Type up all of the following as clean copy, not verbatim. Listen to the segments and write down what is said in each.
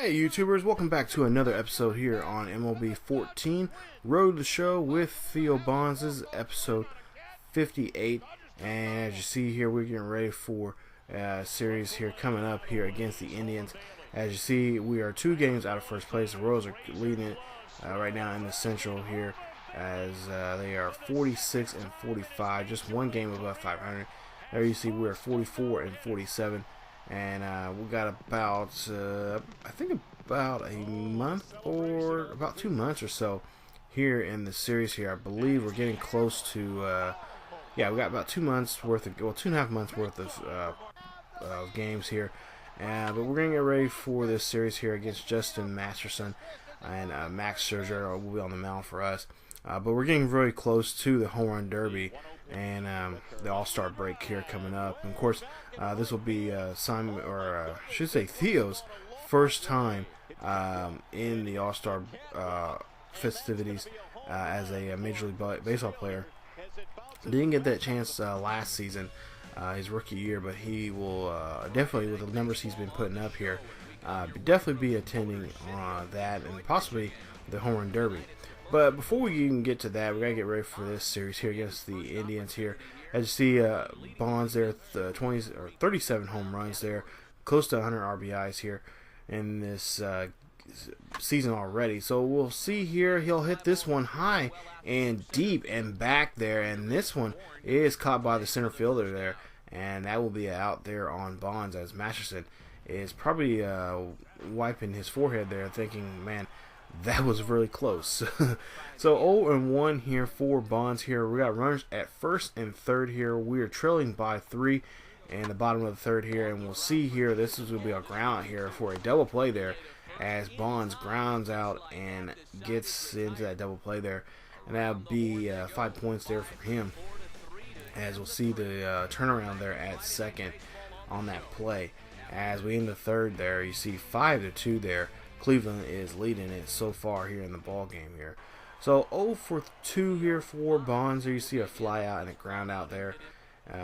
Hey YouTubers, welcome back to another episode here on MLB 14 Road to the Show with Theo Bonds. This is episode 58, and as you see here, we're getting ready for a series here coming up here against the Indians. As you see, we are 2 games out of first place. The Royals are leading it right now in the Central here, as they are 46 and 45, just 1 game above 500. There you see we're 44 and 47. And we got about, I think about a month or about 2 months or so here in the series here. I believe we're getting close to, yeah, we got about 2 months worth of, well, 2.5 months worth of games here. But we're going to get ready for this series here against Justin Masterson and Max Scherzer will be on the mound for us. But we're getting very close to the Home Run Derby and the All-Star break here coming up. And of course, this will be Simon, or I should say Theo's first time in the All-Star festivities as a Major League Baseball player. Didn't get that chance last season, his rookie year, but he will definitely, with the numbers he's been putting up here, definitely be attending that and possibly the Home Run Derby. But before we even get to that, we gotta get ready for this series here against the Indians here. As you see, Bonds there, 37 home runs there, close to 100 RBIs here in this season already. So we'll see here, he'll hit this one high and deep and back there, and this one is caught by the center fielder there, and that will be out there on Bonds, as Masterson is probably wiping his forehead there, thinking, man, that was really close. So 0-1 here for Bonds here. We got runners at first and third here. We are trailing by 3 in the bottom of the third here, and we'll see here, this is going to be a ground here for a double play there, as Bonds grounds out and gets into that double play there, and that'll be 5 points there for him, as we'll see the turnaround there at second on that play. As we end the third there, you see 5-2 there. Cleveland is leading it so far here in the ball game here. So 0 for 2 here for Bonds. There you see a fly out and a ground out there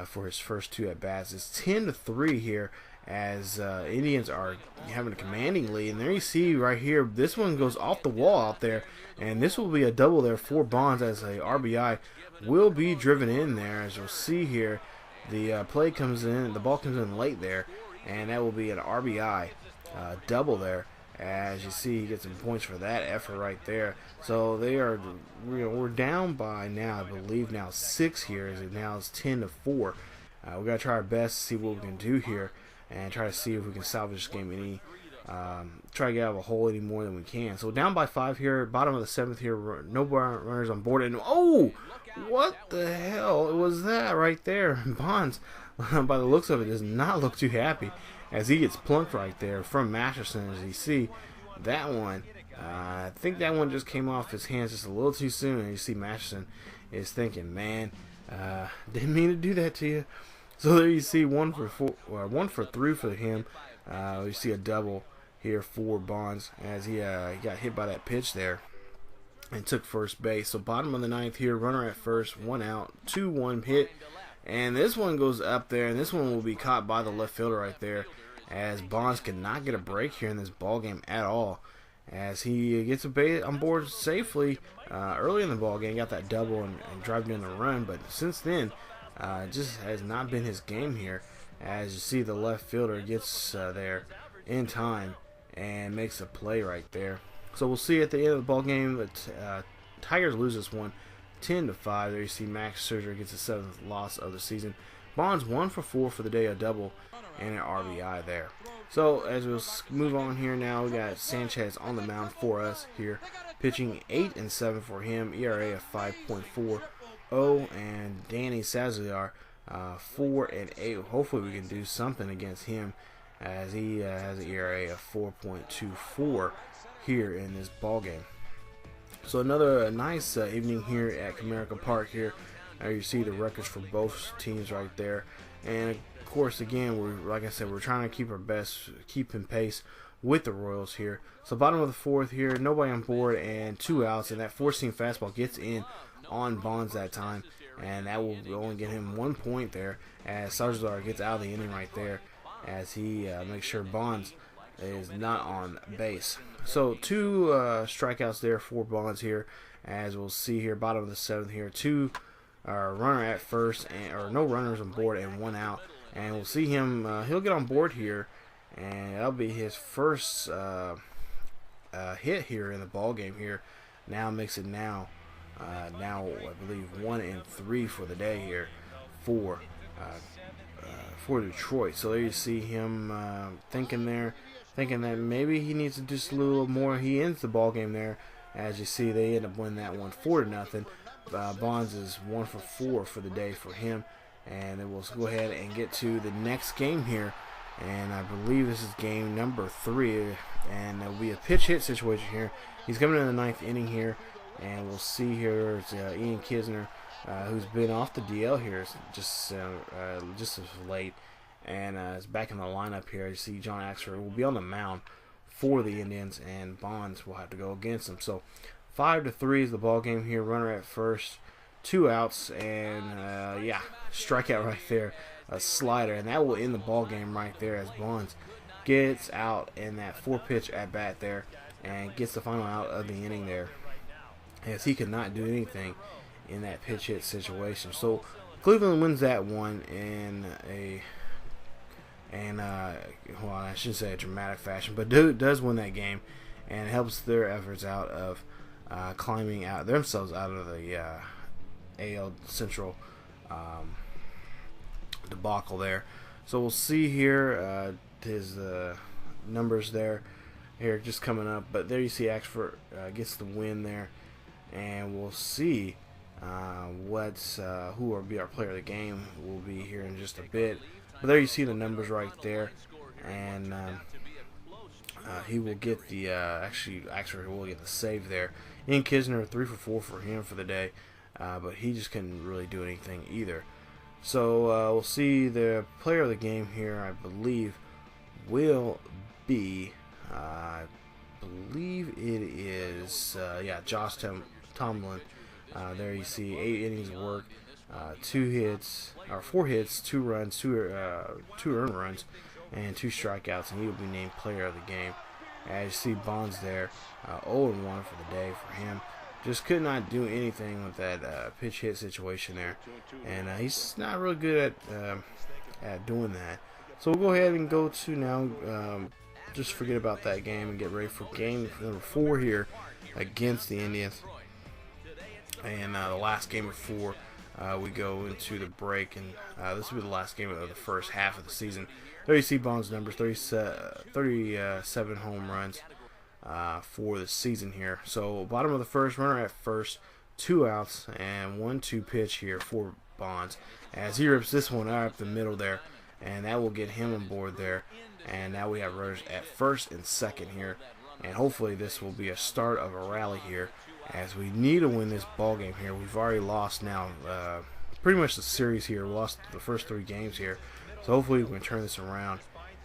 for his first 2 at bats. It's 10-3 here, as Indians are having a commanding lead. And there you see right here, this one goes off the wall out there, and this will be a double there for Bonds, as a RBI will be driven in there. As you'll see here, the play comes in, the ball comes in late there, and that will be an RBI double there. As you see, he gets some points for that effort right there. So they are, we're down by now, I believe now 6 here. As it now is 10-4. We gotta try our best to see what we can do here, and try to see if we can salvage this game any. Try to get out of a hole any more than we can. So down by 5 here, bottom of the 7th here. No runners on board, and oh, what the hell was that right there? Bonds, by the looks of it, does not look too happy, as he gets plunked right there from Masterson. As you see, that one, I think that one just came off his hands just a little too soon, and you see Masterson is thinking, man, didn't mean to do that to you. So there you see 1 for 3 for him. You see a double here for Bonds, as he got hit by that pitch there and took first base. So bottom of the 9th here, runner at first, 1 out, 2-1 hit. And this one goes up there, and this one will be caught by the left fielder right there, as Bonds cannot get a break here in this ball game at all, as he gets a base on board safely early in the ball game, got that double and driving in the run. But since then, just has not been his game here, as you see the left fielder gets there in time and makes a play right there. So we'll see at the end of the ball game that Tigers lose this one 10-5. There you see Max Scherzer gets his 7th loss of the season. Bonds 1 for 4 for the day, a double and an RBI there. So as we'll move on here now, we got Sanchez on the mound for us here, pitching 8-7 for him, ERA of 5.40, and Danny Saziar 4-8. Hopefully we can do something against him, as he has an ERA of 4.24 here in this ball game. So another nice evening here at Comerica Park here. You see the records for both teams right there, and of course, again, like I said, we're trying to keep our best, keeping pace with the Royals here. So bottom of the 4th here, nobody on board and 2 outs, and that 4-seam fastball gets in on Bonds that time, and that will only get him 1 point there, as Sarzar gets out of the inning right there, as he makes sure Bonds is not on base. So 2 strikeouts there for Bonds here, as we'll see here, bottom of the 7th here. 2 runner at first, or no runners on board and 1 out. And we'll see him, he'll get on board here, and that'll be his first hit here in the ball game here. Now makes it now I believe 1 and 3 for the day here for Detroit. So there you see him thinking that maybe he needs to do just a little more. He ends the ball game there. As you see, they end up winning that one 4-0. Bonds is 1 for 4 for the day for him. And then we'll go ahead and get to the next game here. And I believe this is game number 3. And it'll be a pitch hit situation here. He's coming in the 9th inning here. And we'll see here it's Ian Kisner, who's been off the DL here just as late, and is back in the lineup here. You see John Axford will be on the mound for the Indians, and Bonds will have to go against him. So 5-3 is the ball game here. Runner at first, 2 outs, and yeah, strikeout right there, a slider, and that will end the ball game right there as Bonds gets out in that 4-pitch at bat there and gets the final out of the inning there, as he could not do anything in that pitch hit situation. So Cleveland wins that one in well, I shouldn't say a dramatic fashion, but does win that game, and helps their efforts out of climbing out themselves out of the AL Central debacle there. So we'll see here his numbers there here just coming up, but there you see Axford gets the win there. And we'll see who will be our player of the game will be here in just a bit. But there you see the numbers right there, and he will get the actually will get the save there. Ian Kisner 3 for 4 for him for the day, but he just couldn't really do anything either. So we'll see the player of the game here. I believe will be it is Josh Tomlin. There you see 8 innings of work, 4 hits, 2 runs, 2 earned runs, and 2 strikeouts, and he will be named player of the game. As you see Bonds there, 0-1 for the day for him. Just could not do anything with that pitch hit situation there, and he's not really good at doing that. So we'll go ahead and go to now. Just forget about that game and get ready for game number 4 here against the Indians. And the last game before we go into the break, and this will be the last game of the first half of the season. There you see Bonds' numbers, 37 home runs for the season here. So bottom of the first, runner at first, 2 outs, and 1-2 pitch here for Bonds, as he rips this one up the middle there, and that will get him on board there. And now we have runners at first and second here, and hopefully this will be a start of a rally here, as we need to win this ball game here. We've already lost now pretty much the series here. We lost the first 3 games here, so hopefully we can turn this around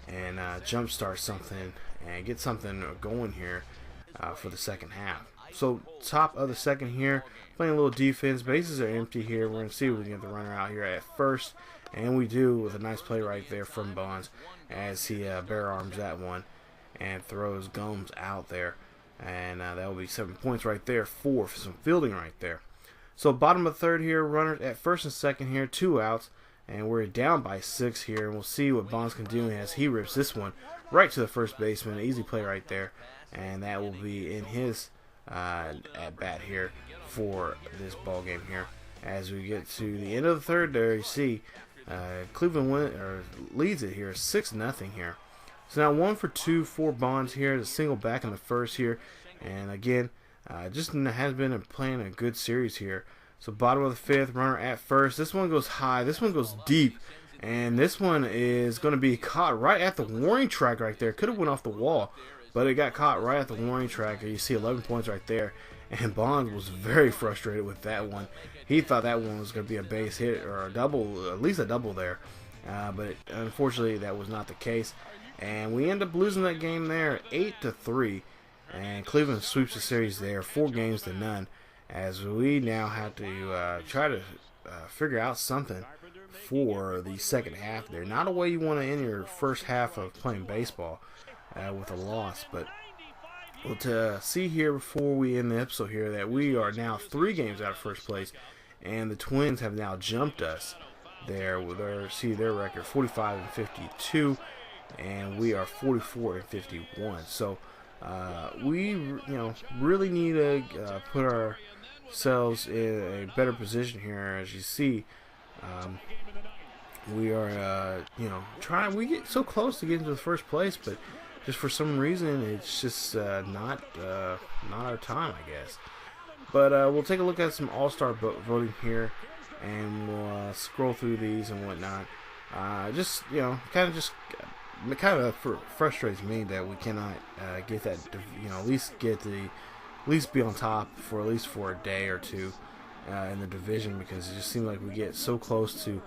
and jumpstart something and get something going here for the second half. So top of the second here, playing a little defense. Bases are empty here. We're going to see if we can get the runner out here at first, and we do with a nice play right there from Bonds, as he bare arms that one and throws Gomes out there. And that will be 7 points right there for some fielding right there. So bottom of the third here, runners at first and second here, 2 outs, and we're down by 6 here. And we'll see what Bonds can do as he rips this one right to the first baseman. Easy play right there, and that will be in his at bat here for this ball game here. As we get to the end of the third, there you see Cleveland leads it here 6-0 here. So now 1 for 2 for Bonds here. The single back in the first here. And again, just has been playing a good series here. So bottom of the 5th, runner at first. This one goes high. This one goes deep. And this one is going to be caught right at the warning track right there. Could have went off the wall, but it got caught right at the warning track. You see 11 points right there. And Bonds was very frustrated with that one. He thought that one was going to be a base hit or a double, at least a double there. But unfortunately, that was not the case. And we end up losing that game there 8-3. And Cleveland sweeps the series there 4-0, as we now have to try to figure out something for the second half there. Not a way you want to end your first half of playing baseball. with a loss. But well, to see here before we end the episode here that we are now 3 games out of first place, and the Twins have now jumped us there with their record 45-52, and we are 44-51. So we really need to put ourselves in a better position here. As you see, we are trying. We get so close to getting to the first place, but just for some reason it's just not our time, I guess. But we'll take a look at some all-star voting here, and we'll scroll through these and whatnot. Kind of frustrates me that we cannot get that, at least be on top for at least for a day or two in the division, because it just seems like we get so close to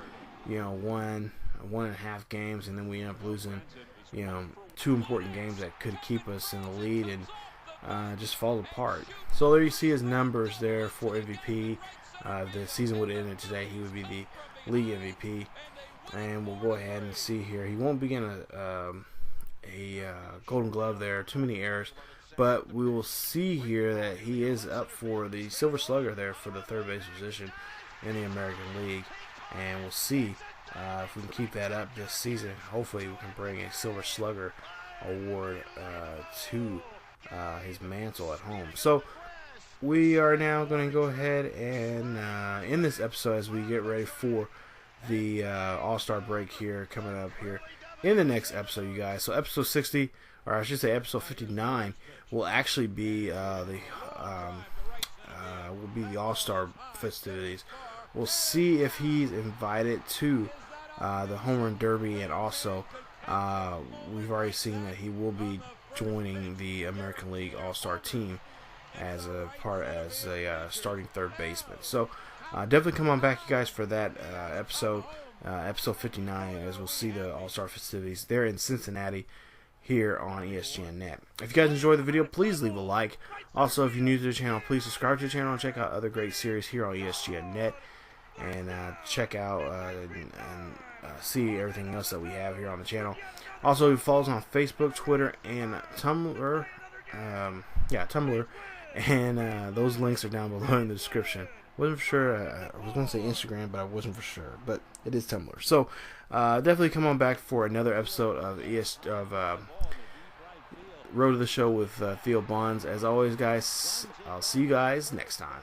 1.5 games, and then we end up losing 2 important games that could keep us in the lead, and just fall apart. So there you see his numbers there for MVP. The season would have ended today. He would be the league MVP. And we'll go ahead and see here. He won't be getting a Golden Glove there. Too many errors. But we will see here that he is up for the Silver Slugger there for the third base position in the American League. And we'll see if we can keep that up this season. Hopefully we can bring a Silver Slugger award to his mantle at home. So we are now going to go ahead and end this episode as we get ready for the all-star break here coming up here in the next episode, you guys. So episode 60, or I should say episode 59, will actually be the all-star festivities. We'll see if he's invited to the Home Run Derby, and also we've already seen that he will be joining the American League All-Star team as a starting third baseman. So definitely come on back, you guys, for that episode 59, as we'll see the All-Star festivities there in Cincinnati here on ESGNet. If you guys enjoyed the video, please leave a like. Also, if you're new to the channel, please subscribe to the channel and check out other great series here on ESGNet, and check out and see everything else that we have here on the channel. Also, follow us on Facebook, Twitter, and Tumblr. Tumblr, and those links are down below in the description. Wasn't for sure. I was going to say Instagram, but I wasn't for sure. But it is Tumblr. So definitely come on back for another episode of Road to the Show with Theo Bonds. As always, guys, I'll see you guys next time.